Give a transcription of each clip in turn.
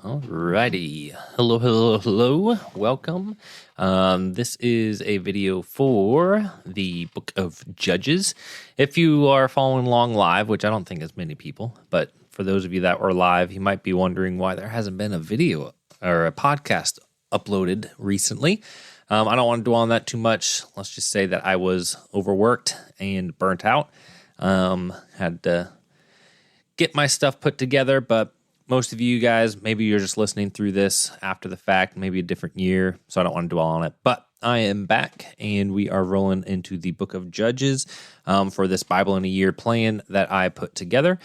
Alrighty. Hello. Welcome. This is a video for the Book of Judges. If you are following along live, which I don't think is many people, but for those of you that were live, you might be wondering why there hasn't been a video or a podcast uploaded recently. I don't want to dwell on that too much. Let's just say that I was overworked and burnt out. Had to get my stuff put together, but most of you guys, maybe you're just listening through this after the fact, maybe a different year, so I don't want to dwell on it. But I am back, and we are rolling into the Book of Judges for this Bible in a Year plan that I put together,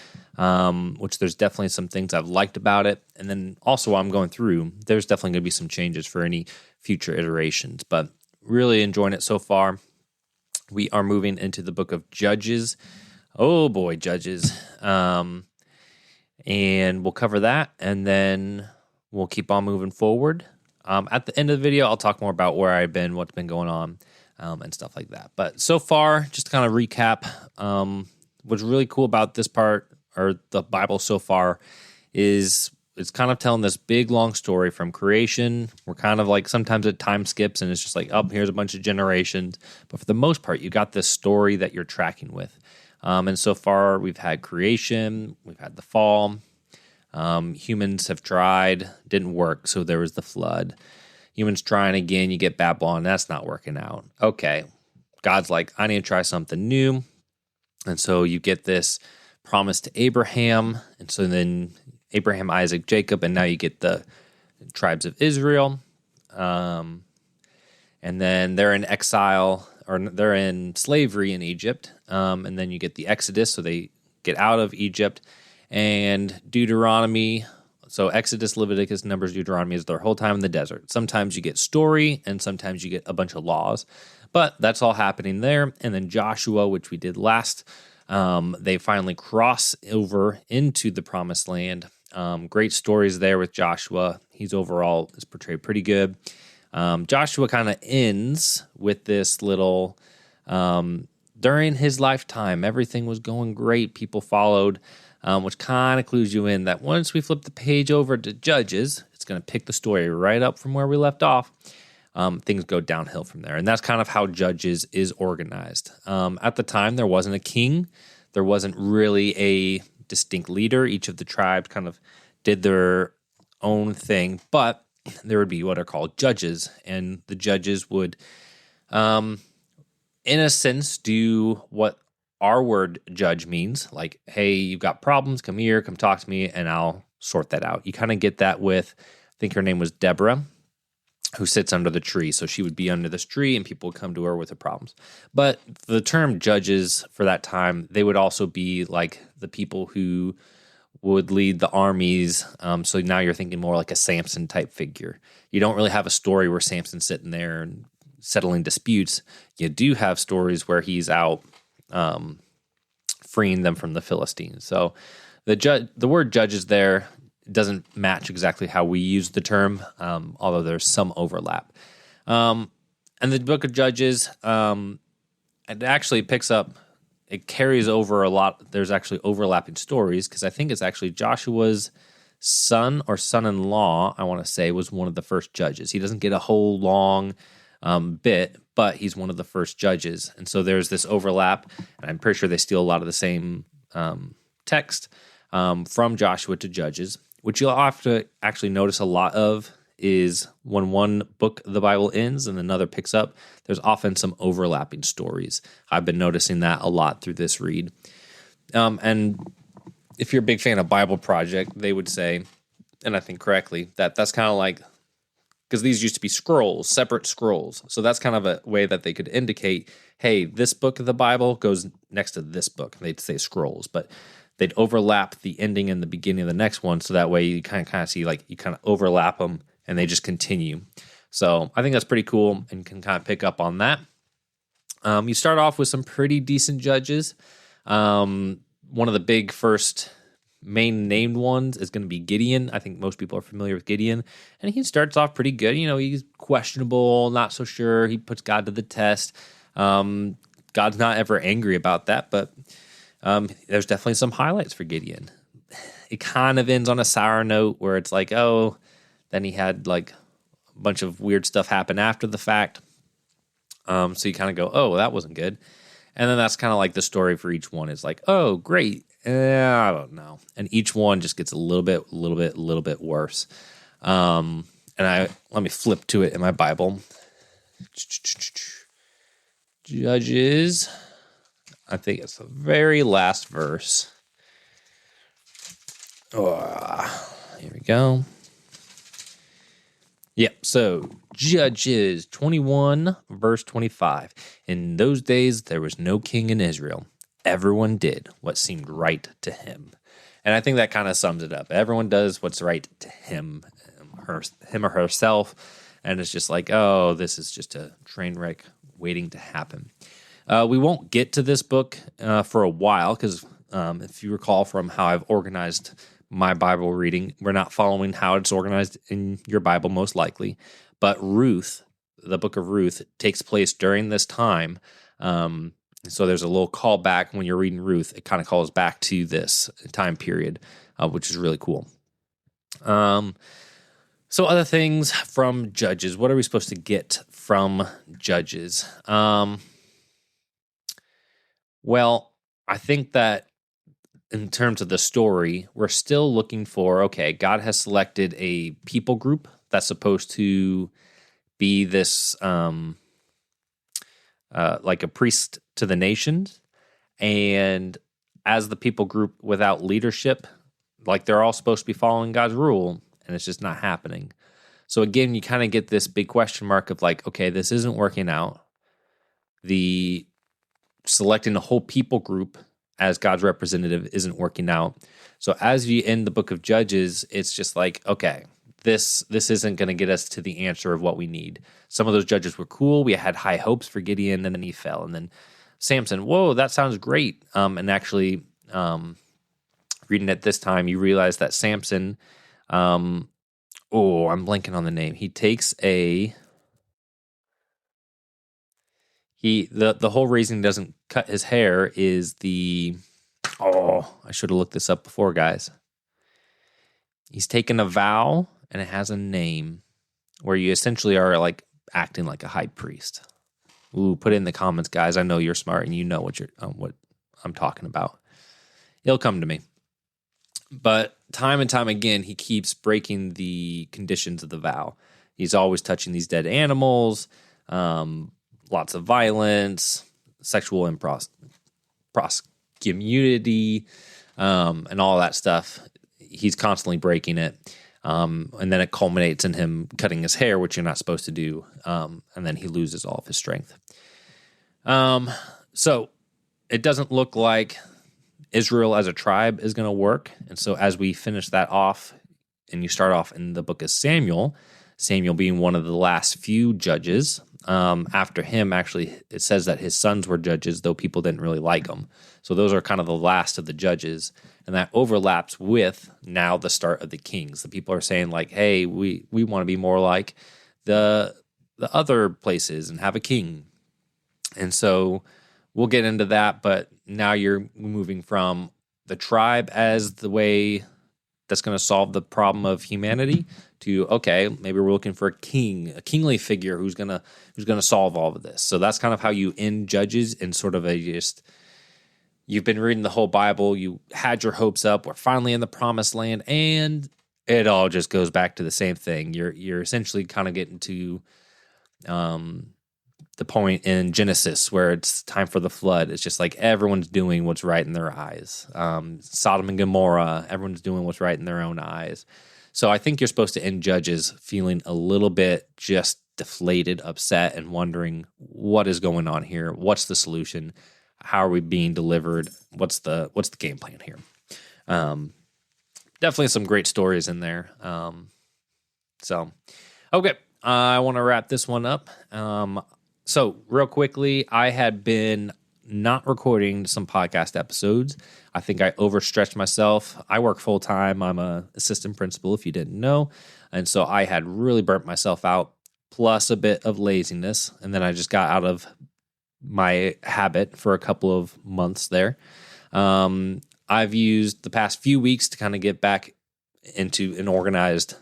which there's definitely some things I've liked about it. And then also while I'm going through, there's definitely going to be some changes for any future iterations. But really enjoying it so far. We are moving into the Book of Judges. Oh boy, Judges. And we'll cover that, and then we'll keep on moving forward. At the end of the video, I'll talk more about where I've been, what's been going on, and stuff like that. But so far, just to kind of recap, what's really cool about this part, or the Bible so far, is it's kind of telling this big, long story from creation. We're kind of like, sometimes it time skips, and it's just like, oh, here's a bunch of generations. But for the most part, you got this story that you're tracking with. And so far, we've had creation, we've had the fall, humans have tried, didn't work, so there was the flood. Humans trying again, you get Babylon, that's not working out. Okay, God's like, I need to try something new. And so you get this promise to Abraham, and so then Abraham, Isaac, Jacob, and now you get the tribes of Israel. And then they're in exile, or they're in slavery in Egypt, and then you get the Exodus, so they get out of Egypt, and Deuteronomy. So Exodus, Leviticus, Numbers, Deuteronomy is their whole time in the desert. Sometimes you get story, and sometimes you get a bunch of laws, but that's all happening there. And then Joshua, which we did last, they finally cross over into the Promised Land. Great stories there with Joshua. He's overall is portrayed pretty good. Joshua kind of ends with this little, during his lifetime, everything was going great. People followed, which kind of clues you in that once we flip the page over to Judges, it's going to pick the story right up from where we left off. Things go downhill from there. And that's kind of how Judges is organized. At the time, there wasn't a king. There wasn't really a distinct leader. Each of the tribes kind of did their own thing, but there would be what are called judges, and the judges would, in a sense, do what our word judge means. Like, hey, you've got problems, come here, come talk to me, and I'll sort that out. You kind of get that with, I think her name was Deborah, who sits under the tree. So she would be under this tree, and people would come to her with their problems. But the term judges for that time, they would also be like the people who would lead the armies. So now you're thinking more like a Samson type figure. You don't really have a story where Samson's sitting there and settling disputes. You do have stories where he's out freeing them from the Philistines. So the word judges there doesn't match exactly how we use the term, although there's some overlap. And the Book of Judges, it actually picks up. It carries over a lot. There's actually overlapping stories because I think it's actually Joshua's son or son-in-law, I want to say, was one of the first judges. He doesn't get a whole long bit, but he's one of the first judges. And so there's this overlap, and I'm pretty sure they steal a lot of the same text from Joshua to Judges. What you'll have to actually notice a lot of is when one book of the Bible ends and another picks up, there's often some overlapping stories. I've been noticing that a lot through this read. And if you're a big fan of Bible Project, they would say, and I think correctly, that that's kind of like, because these used to be scrolls, separate scrolls. So that's kind of a way that they could indicate, hey, this book of the Bible goes next to this book. They'd say scrolls, but they'd overlap the ending and the beginning of the next one. So that way you kind of see, like, you kind of overlap them and they just continue. So I think that's pretty cool and can kind of pick up on that. You start off with some pretty decent judges. One of the big first main named ones is going to be Gideon. I think most people are familiar with Gideon. And he starts off pretty good. You know, he's questionable, not so sure. He puts God to the test. God's not ever angry about that, but there's definitely some highlights for Gideon. it kind of ends on a sour note where it's like, oh, then he had like a bunch of weird stuff happen after the fact. So you kind of go, oh, well, that wasn't good. And then that's kind of like the story for each one is like, oh, great. I don't know. And each one just gets a little bit worse. And let me flip to it in my Bible. Judges. I think it's the very last verse. Here we go. Yep, so Judges 21, verse 25. In those days, there was no king in Israel. Everyone did what seemed right to him. And I think that kind of sums it up. Everyone does what's right to him or herself. And it's just like, oh, this is just a train wreck waiting to happen. We won't get to this book for a while because if you recall from how I've organized my Bible reading, we're not following how it's organized in your Bible most likely. But Ruth, the book of Ruth, takes place during this time. So there's a little callback when you're reading Ruth. It kind of calls back to this time period, which is really cool. So other things from Judges. What are we supposed to get from Judges? Well, I think that in terms of the story, we're still looking for, okay, God has selected a people group that's supposed to be this, like a priest to the nations. And as the people group without leadership, like they're all supposed to be following God's rule, and it's just not happening. So again, you kind of get this big question mark of like, okay, this isn't working out. The selecting the whole people group as God's representative isn't working out. So as you end the book of Judges, it's just like, okay, this isn't going to get us to the answer of what we need. Some of those judges were cool. We had high hopes for Gideon, and then he fell. And then Samson, whoa, that sounds great. And actually, reading it this time, you realize that Samson, I'm blanking on the name. He takes the whole reason he doesn't cut his hair is I should have looked this up before, guys. He's taken a vow, and it has a name where you essentially are like acting like a high priest. Ooh, put it in the comments, guys. I know you're smart and you know what I'm talking about. It'll come to me. But time and time again, he keeps breaking the conditions of the vow. He's always touching these dead animals, lots of violence, sexual promiscuity, and all that stuff. He's constantly breaking it. And then it culminates in him cutting his hair, which you're not supposed to do. And then he loses all of his strength. So it doesn't look like Israel as a tribe is going to work. And so as we finish that off, and you start off in the book of Samuel being one of the last few judges. After him, actually, it says that his sons were judges, though people didn't really like them. So those are kind of the last of the judges. And that overlaps with now the start of the kings. The people are saying like, hey, we want to be more like the other places and have a king. And so we'll get into that, but now you're moving from the tribe as the way that's going to solve the problem of humanity to, okay, maybe we're looking for a kingly figure who's going to solve all of this. So that's kind of how you end Judges in sort of you've been reading the whole Bible, you had your hopes up, we're finally in the promised land, and it all just goes back to the same thing. You're essentially kind of getting to the point in Genesis where it's time for the flood. It's just like everyone's doing what's right in their eyes. Sodom and Gomorrah, everyone's doing what's right in their own eyes. So I think you're supposed to end Judges feeling a little bit just deflated, upset, and wondering what is going on here. What's the solution? How are we being delivered? What's the game plan here? Definitely some great stories in there. Okay, I want to wrap this one up. So real quickly, I had been not recording some podcast episodes. I think I overstretched myself. I work full time. I'm an assistant principal, if you didn't know. And so I had really burnt myself out, plus a bit of laziness. And then I just got out of my habit for a couple of months there. I I've used the past few weeks to kind of get back into an organized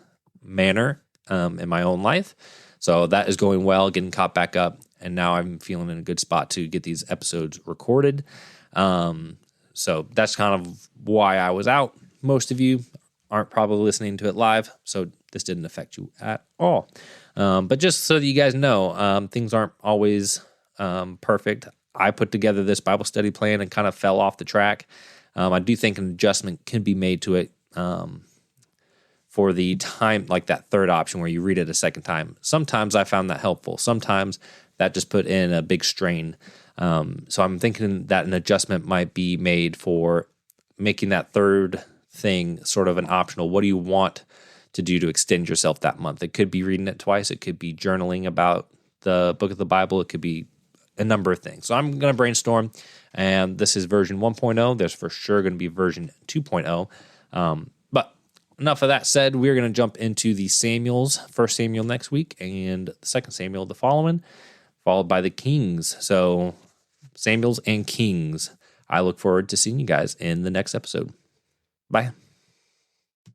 manner in my own life. So that is going well, getting caught back up. And now I'm feeling in a good spot to get these episodes recorded. So that's kind of why I was out. Most of you aren't probably listening to it live, so this didn't affect you at all. But just so that you guys know, things aren't always perfect. I put together this Bible study plan and kind of fell off the track. I do think an adjustment can be made to it for the time, like that third option where you read it a second time. Sometimes I found that helpful. Sometimes that just put in a big strain. So I'm thinking that an adjustment might be made for making that third thing sort of an optional. What do you want to do to extend yourself that month? It could be reading it twice. It could be journaling about the book of the Bible. It could be a number of things. So I'm going to brainstorm, and this is version 1.0. There's for sure going to be version 2.0. But enough of that said, we're going to jump into the Samuels, 1 Samuel next week, and the 2 Samuel the following, followed by the Kings. So Samuels and Kings. I look forward to seeing you guys in the next episode. Bye.